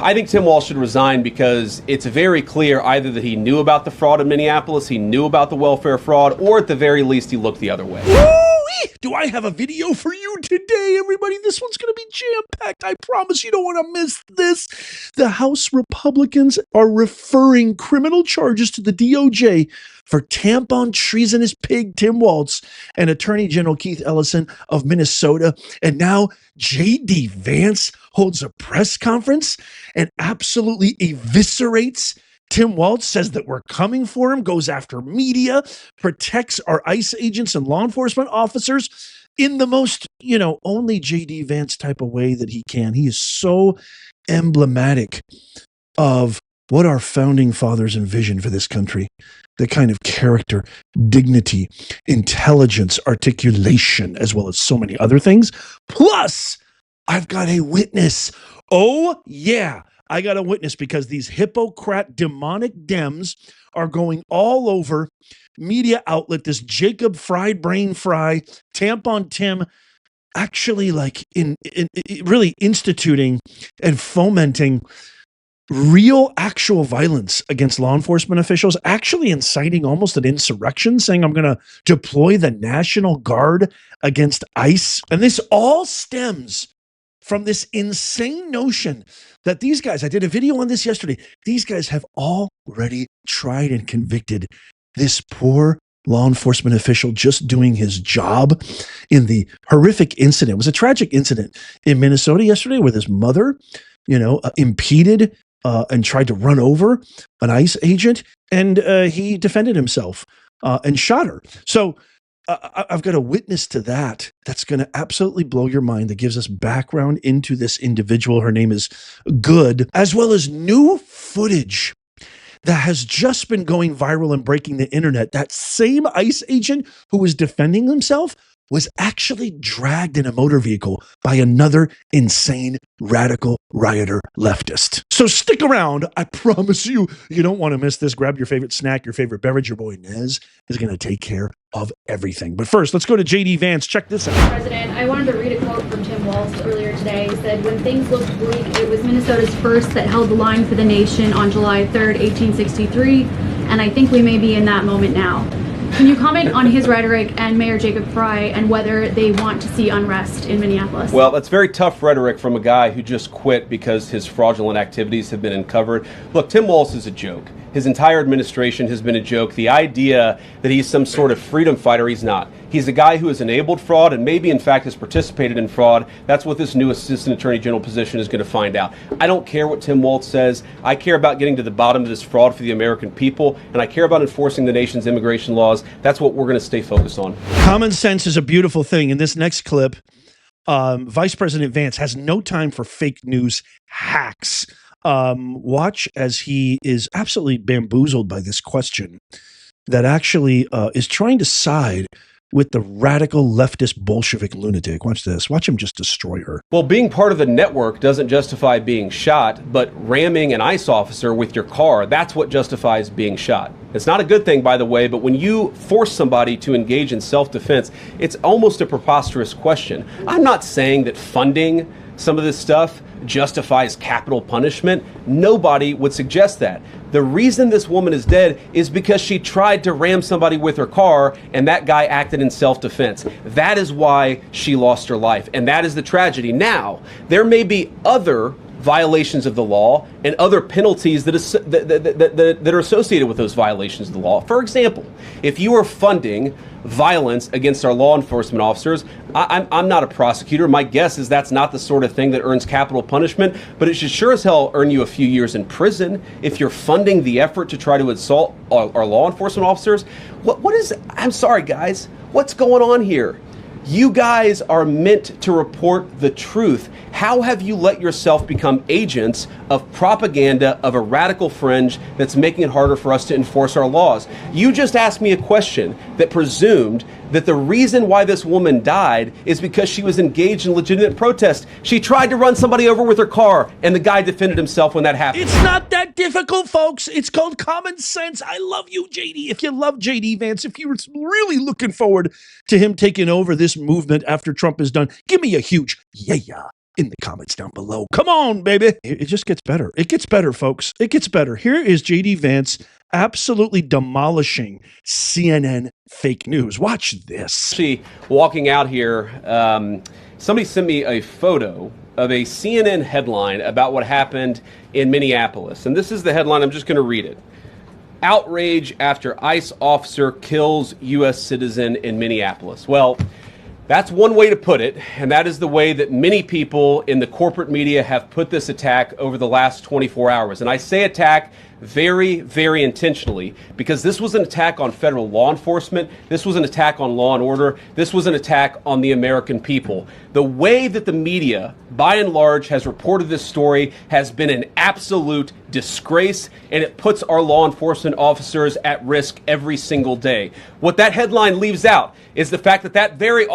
I think Tim Walz should resign because it's very clear either that he knew about the fraud in Minneapolis, he knew about the welfare fraud, or at the very least he looked the other way. Woo-wee! Do I have a video for you today, everybody? This one's going to be jam-packed. I promise you don't want to miss this. The House Republicans are referring criminal charges to the DOJ for tampon treasonous pig Tim Walz and Attorney General Keith Ellison of Minnesota. And now JD Vance holds a press conference and absolutely eviscerates Tim Walz, says that we're coming for him, goes after media, protects our ICE agents and law enforcement officers in the most, only JD Vance type of way that he can. He is so emblematic of what our founding fathers envisioned for this country. The kind of character, dignity, intelligence, articulation, as well as so many other things. Plus, I've got a witness. Oh, yeah. I got a witness because these Hippocrat demonic Dems are going all over media outlet, this Jacob Fried Brain Fry, Tampon Tim, actually really instituting and fomenting real actual violence against law enforcement officials, actually inciting almost an insurrection, saying I'm going to deploy the National Guard against ICE. And this all stems from this insane notion that these guys, I did a video on this yesterday, these guys have already tried and convicted this poor law enforcement official just doing his job in the horrific incident. It was a tragic incident in Minnesota yesterday where this mother, impeded and tried to run over an ICE agent, and he defended himself and shot her. So I've got a witness to that that's going to absolutely blow your mind, that gives us background into this individual. Her name is Good, as well as new footage that has just been going viral and breaking the internet. That same ICE agent who was defending himself was actually dragged in a motor vehicle by another insane, radical, rioter leftist. So stick around. I promise you don't want to miss this. Grab your favorite snack, your favorite beverage. Your boy Nez is going to take care of everything. But first, let's go to JD Vance. Check this out. President, I wanted to read a quote from Tim Walz earlier today. He said, "When things looked bleak, it was Minnesota's first that held the line for the nation on July 3rd, 1863. And I think we may be in that moment now." Can you comment on his rhetoric and Mayor Jacob Fry and whether they want to see unrest in Minneapolis? Well, that's very tough rhetoric from a guy who just quit because his fraudulent activities have been uncovered. Look, Tim Walz is a joke. His entire administration has been a joke. The idea that he's some sort of freedom fighter, he's not. He's a guy who has enabled fraud and maybe, in fact, has participated in fraud. That's what this new Assistant Attorney General position is going to find out. I don't care what Tim Walz says. I care about getting to the bottom of this fraud for the American people, and I care about enforcing the nation's immigration laws. That's what we're going to stay focused on. Common sense is a beautiful thing. In this next clip, Vice President Vance has no time for fake news hacks. Watch as he is absolutely bamboozled by this question that actually is trying to side with the radical leftist Bolshevik lunatic. Watch this. Watch him just destroy her. Well, being part of the network doesn't justify being shot, but ramming an ICE officer with your car, that's what justifies being shot. It's not a good thing, by the way, but when you force somebody to engage in self-defense, it's almost a preposterous question. I'm not saying that funding some of this stuff justifies capital punishment. Nobody would suggest that. The reason this woman is dead is because she tried to ram somebody with her car and that guy acted in self-defense. That is why she lost her life, and that is the tragedy. Now, there may be other violations of the law and other penalties that are associated with those violations of the law. For example, if you are funding violence against our law enforcement officers, I'm not a prosecutor. My guess is that's not the sort of thing that earns capital punishment, but it should sure as hell earn you a few years in prison if you're funding the effort to try to assault our law enforcement officers. What is, I'm sorry guys, what's going on here? You guys are meant to report the truth. How have you let yourself become agents of propaganda of a radical fringe that's making it harder for us to enforce our laws? You just asked me a question that presumed that the reason why this woman died is because she was engaged in legitimate protest. She tried to run somebody over with her car, and the guy defended himself when that happened. It's not that difficult, folks. It's called common sense. I love you, JD. If you love JD Vance, if you're really looking forward to him taking over this movement after Trump is done, give me a huge yeah in the comments down below. Come on, baby. It just gets better. It gets better, folks. It gets better. Here is JD Vance absolutely demolishing CNN fake news. Watch this. Actually, walking out here, somebody sent me a photo of a CNN headline about what happened in Minneapolis. And this is the headline. I'm just going to read it. Outrage after ICE officer kills U.S. citizen in Minneapolis. Well, that's one way to put it, and that is the way that many people in the corporate media have put this attack over the last 24 hours. And I say attack very, very intentionally, because this was an attack on federal law enforcement. This was an attack on law and order. This was an attack on the American people. The way that the media, by and large, has reported this story has been an absolute disgrace, and it puts our law enforcement officers at risk every single day. What that headline leaves out is the fact that that very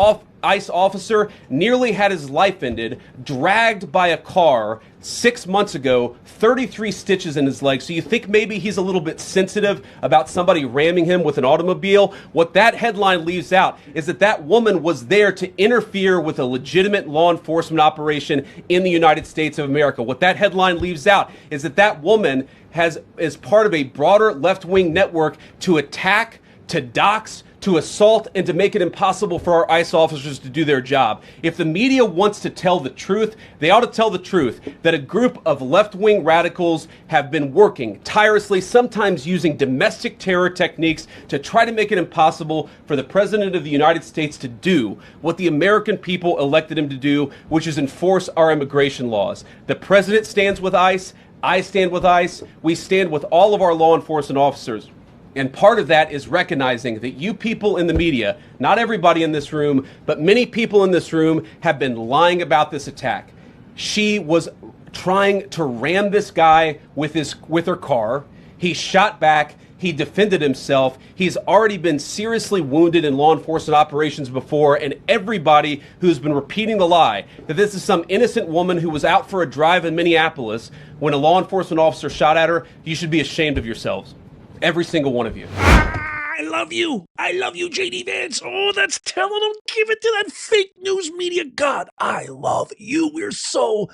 ICE officer nearly had his life ended, dragged by a car 6 months ago, 33 stitches in his leg. So you think maybe he's a little bit sensitive about somebody ramming him with an automobile? What that headline leaves out is that that woman was there to interfere with a legitimate law enforcement operation in the United States of America. What that headline leaves out is that that woman is part of a broader left-wing network to attack, to dox, to assault, and to make it impossible for our ICE officers to do their job. If the media wants to tell the truth, they ought to tell the truth that a group of left-wing radicals have been working tirelessly, sometimes using domestic terror techniques to try to make it impossible for the President of the United States to do what the American people elected him to do, which is enforce our immigration laws. The President stands with ICE. I stand with ICE. We stand with all of our law enforcement officers. And part of that is recognizing that you people in the media, not everybody in this room, but many people in this room have been lying about this attack. She was trying to ram this guy with her car. He shot back. He defended himself. He's already been seriously wounded in law enforcement operations before, and everybody who's been repeating the lie that this is some innocent woman who was out for a drive in Minneapolis when a law enforcement officer shot at her, you should be ashamed of yourselves. Every single one of you. I love you. I love you, JD Vance. Oh, that's telling them. Give it to that fake news media. God, I love you. We're so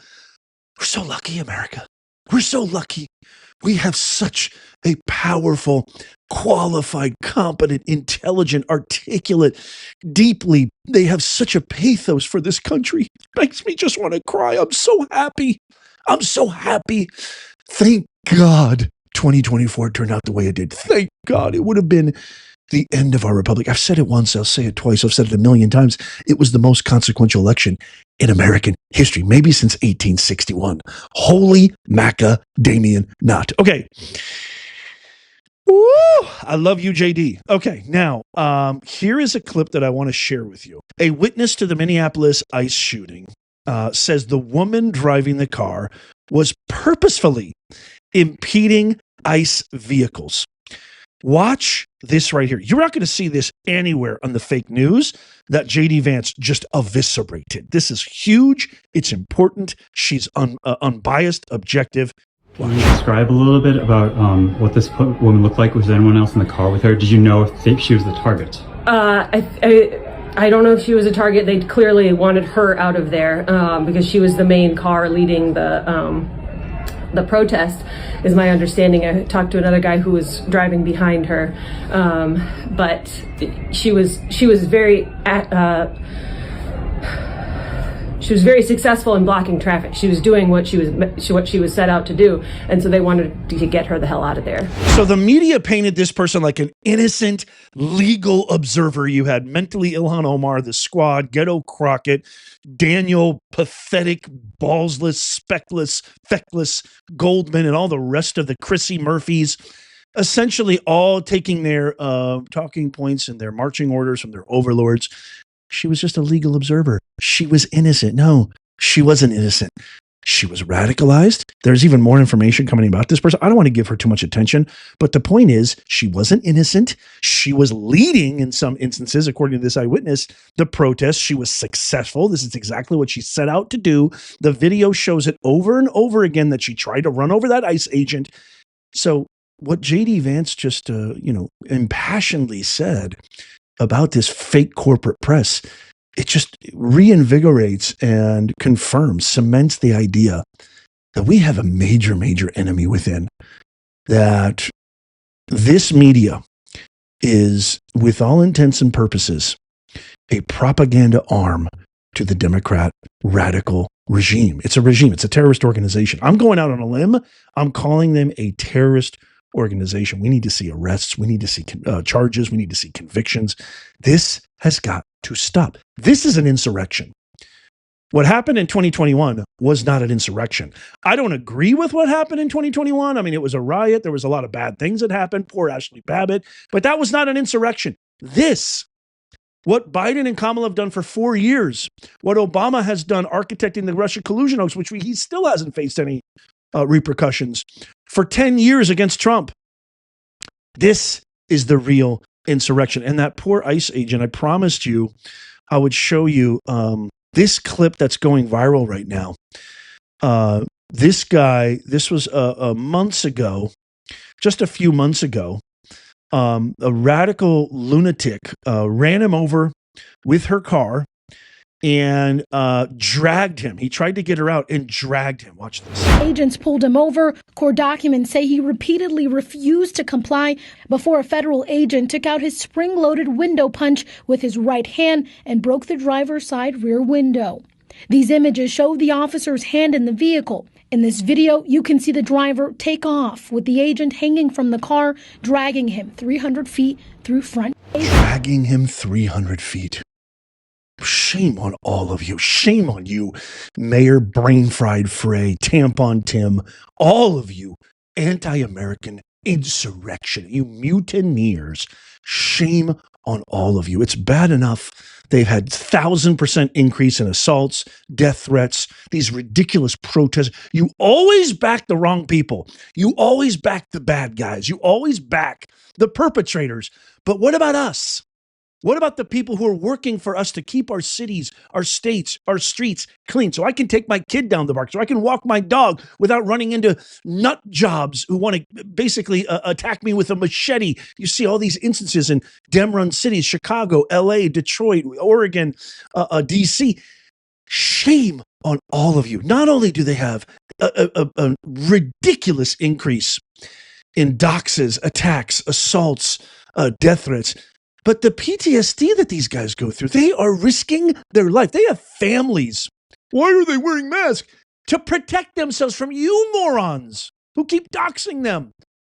lucky, America. We're so lucky. We have such a powerful, qualified, competent, intelligent, articulate, deeply. They have such a pathos for this country. Makes me just want to cry. I'm so happy. I'm so happy. Thank God 2024 turned out the way it did. Thank God. It would have been the end of our republic. I've said it once. I'll say it twice. I've said it a million times. It was the most consequential election in American history, maybe since 1861. Holy macadamian nut. Okay. Woo! I love you, JD. Okay, now, here is a clip that I want to share with you. A witness to the Minneapolis ICE shooting says the woman driving the car was purposefully impeding ICE vehicles. Watch this right here. You're not going to see this anywhere on the fake news that JD Vance just eviscerated. This is huge. It's important. She's unbiased, objective. Can you describe a little bit about what this woman looked like? Was there anyone else in the car with her? Did you know if she was the target? I don't know if she was a target. They clearly wanted her out of there because she was the main car leading the protest, is my understanding. I talked to another guy who was driving behind her, but she was very successful in blocking traffic. She was doing what she was set out to do, and so they wanted to get her the hell out of there. So the media painted this person like an innocent legal observer. You had mentally Ilhan Omar, the Squad, Ghetto Crockett, Daniel, pathetic, ballsless, speckless, feckless Goldman, and all the rest of the Chrissy Murphys, essentially all taking their talking points and their marching orders from their overlords. She was just a legal observer. She was innocent. No, she wasn't innocent. She was radicalized. There's even more information coming about this person. I don't want to give her too much attention, but the point is she wasn't innocent. She was leading, in some instances, according to this eyewitness, the protest. She was successful. This is exactly what she set out to do. The video shows it over and over again that she tried to run over that ICE agent. So what JD Vance just, impassionedly said about this fake corporate press, it just reinvigorates and confirms, cements the idea that we have a major, major enemy within, that this media is, with all intents and purposes, a propaganda arm to the Democrat radical regime. It's a regime. It's a terrorist organization. I'm going out on a limb. I'm calling them a terrorist organization. We need to see arrests. We need to see charges. We need to see convictions. This has got to stop. This is an insurrection. What happened in 2021 was not an insurrection. I don't agree with what happened in 2021. I mean, it was a riot. There was a lot of bad things that happened. Poor Ashley Babbitt. But that was not an insurrection. This, what Biden and Kamala have done for 4 years, what Obama has done architecting the Russia collusion hoax, which he still hasn't faced any repercussions, for 10 years against Trump. This is the real insurrection. And that poor ICE agent, I promised you I would show you this clip that's going viral right now. This guy, this was months ago, just a few months ago, a radical lunatic ran him over with her car and dragged him. He tried to get her out and dragged him. Watch this. Agents pulled him over. Court documents say he repeatedly refused to comply before a federal agent took out his spring-loaded window punch with his right hand and broke the driver's side rear window. These images show the officer's hand in the vehicle. In this video, you can see the driver take off with the agent hanging from the car, dragging him 300 feet through front. Dragging him 300 feet. Shame on all of you. Shame on you, Mayor Brain Fried Frey, Tampon Tim, all of you anti-American insurrection, you mutineers. Shame on all of you. It's bad enough they've had 1,000% increase in assaults, death threats, these ridiculous protests. You always back the wrong people. You always back the bad guys. You always back the perpetrators. But what about us? What about the people who are working for us to keep our cities, our states, our streets clean, so I can take my kid down the park, so I can walk my dog without running into nut jobs who want to basically attack me with a machete? You see all these instances in Dem-run cities, Chicago, LA, Detroit, Oregon, DC. Shame on all of you. Not only do they have a ridiculous increase in doxes, attacks, assaults, death threats, but the PTSD that these guys go through, they are risking their life. They have families. Why are they wearing masks? To protect themselves from you morons who keep doxing them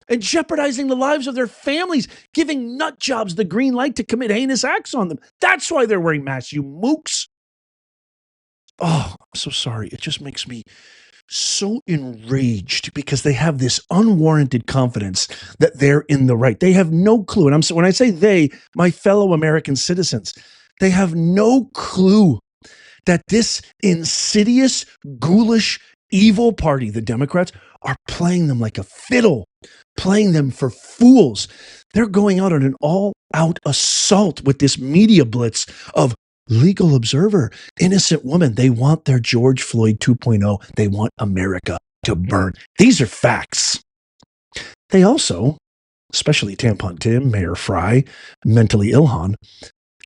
and jeopardizing the lives of their families, giving nut jobs the green light to commit heinous acts on them. That's why they're wearing masks, you mooks. Oh, I'm so sorry. It just makes me so enraged because they have this unwarranted confidence that they're in the right. They have no clue. And when I say they, my fellow American citizens, they have no clue that this insidious, ghoulish, evil party, the Democrats, are playing them like a fiddle, playing them for fools. They're going out on an all-out assault with this media blitz of legal observer, innocent woman. They want their George Floyd 2.0. They want America to burn. These are facts. They also, especially Tampon Tim, Mayor Fry, mentally ill Han,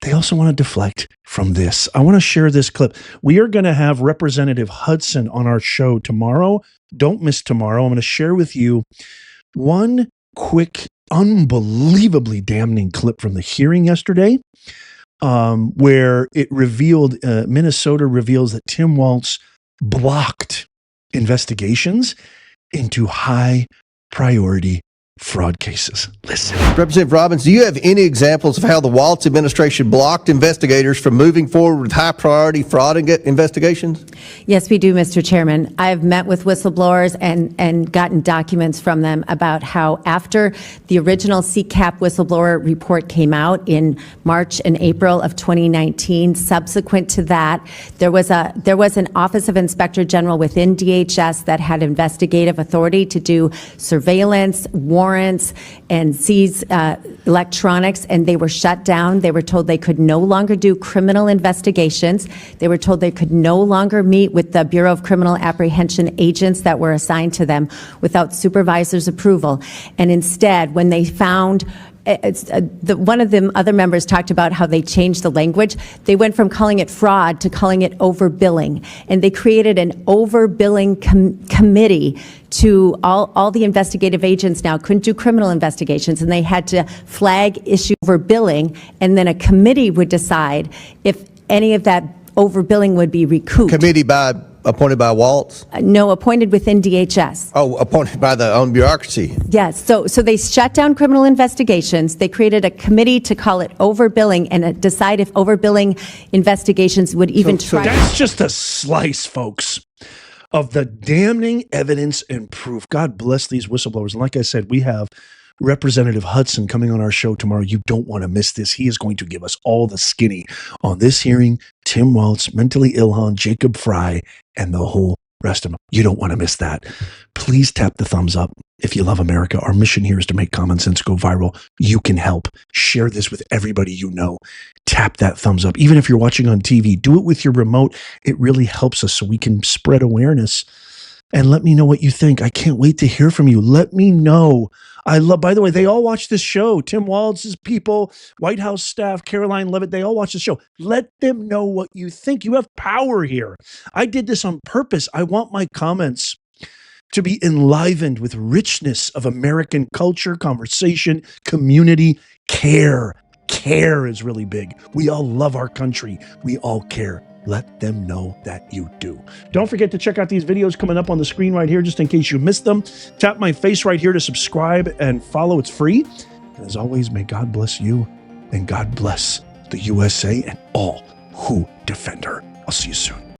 they also want to deflect from this. I want to share this clip. We are going to have Representative Hudson on our show tomorrow. Don't miss tomorrow. I'm going to share with you one quick, unbelievably damning clip from the hearing yesterday, where it revealed, Minnesota reveals that Tim Walz blocked investigations into high priority fraud cases. Listen. Representative Robbins, do you have any examples of how the Walz administration blocked investigators from moving forward with high priority fraud investigations? Yes, we do, Mr. Chairman. I've met with whistleblowers and gotten documents from them about how after the original CCAP whistleblower report came out in March and April of 2019, subsequent to that, there was an Office of Inspector General within DHS that had investigative authority to do surveillance, warrants, and seize electronics, and they were shut down. They were told they could no longer do criminal investigations. They were told they could no longer meet with the Bureau of Criminal Apprehension agents that were assigned to them without supervisor's approval. And instead, when they found one of the other members talked about how they changed the language. They went from calling it fraud to calling it overbilling. And they created an overbilling committee to all the investigative agents now couldn't do criminal investigations, and they had to flag issue overbilling, and then a committee would decide if any of that overbilling would be recouped. Committee appointed by Walz? No, appointed within DHS. Oh, appointed by the own bureaucracy. Yes, so they shut down criminal investigations. They created a committee to call it overbilling and decide if overbilling investigations would even try. That's just a slice, folks, of the damning evidence and proof. God bless these whistleblowers. And like I said, we have Representative Hudson coming on our show tomorrow. You don't want to miss this. He is going to give us all the skinny on this hearing. Tim Walz, mentally ill Han, Jacob Fry, and the whole rest of them. You don't want to miss that. Please tap the thumbs up if you love America. Our mission here is to make common sense go viral. You can help. Share this with everybody you know. Tap that thumbs up. Even if you're watching on TV, do it with your remote. It really helps us so we can spread awareness. And let me know what you think. I can't wait to hear from you. Let me know. By the way, they all watch this show. Tim Walz's people, White House staff, Caroline Levitt, they all watch the show. Let them know what you think. You have power here. I did this on purpose. I want my comments to be enlivened with richness of American culture, conversation, community, care. Care is really big. We all love our country. We all care. Let them know that you do. Don't forget to check out these videos coming up on the screen right here, just in case you missed them. Tap my face right here to subscribe and follow. It's free. And as always, may God bless you and God bless the USA and all who defend her. I'll see you soon.